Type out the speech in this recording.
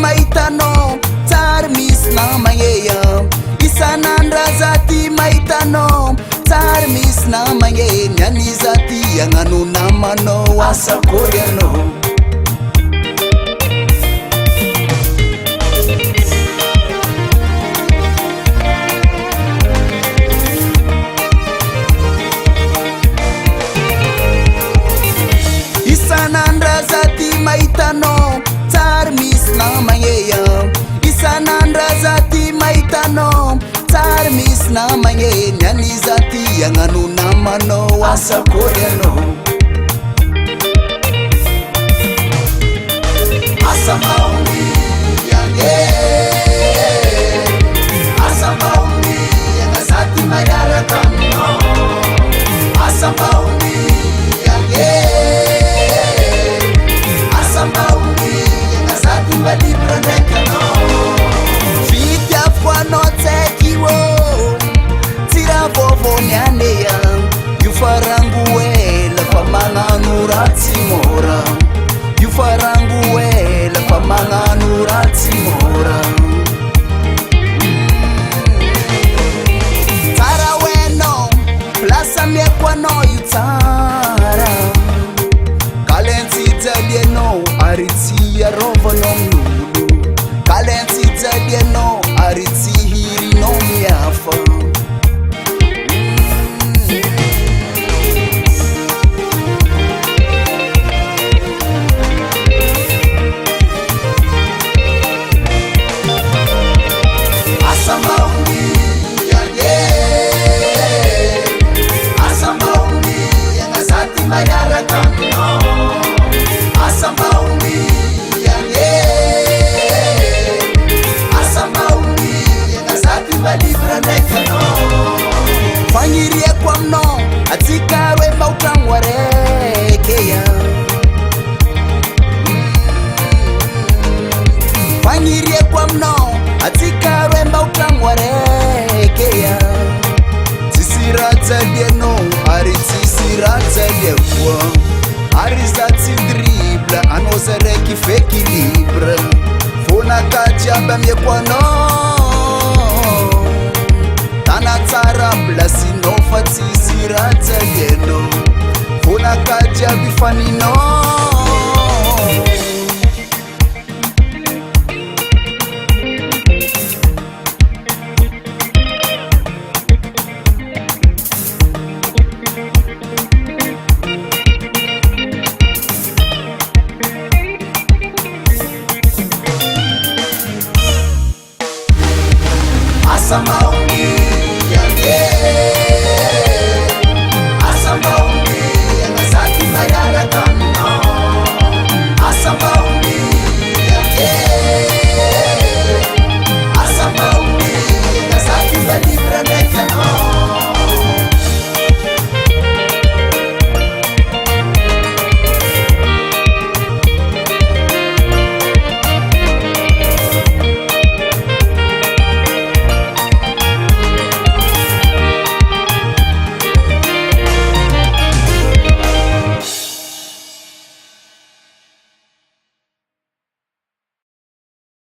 mahitano tsara misy namagneya isanandra zaty mahitano tsara misy namagny niany zaty agnano namanao asa kory anao isanandra zaty mahitano tsara misy namagneya isanandra zaty mahitano tsara misy namagny niany zaty agnano namanao asa kory anao asa maony agny asa maony agna zaty mahiaraka aminao asa maony agny asa maony agna zaty malibra ndraiky anao fitiavoko anao tsaiky ô tsy raha vaovao nianeya io farango ela fa magnano raha tsy mora io farango ela fa magnano raha tsy mora tsara hoenao plasa miako anao io tsara kalentsijalianao ary tsy arovanao amin'olo kalentsijalianao ary tsy hirinao miafa asa maony agny asa maony agna zaty mahiaraka aminao asa maony agny asa maony agna zaty malibra ndraiky anao fagniriako aminao atsika roe maotragno arekeya fagniriako aminao atsika roe maotragno arekeya tsisy raha jalianao ary tsisy raha jalia koa ary za tsy dribla anao za raiky feky libra fonaka jiaby amiako anao tana tsara plasinao fa tsisy raha jalianao fonaka jiaby faninao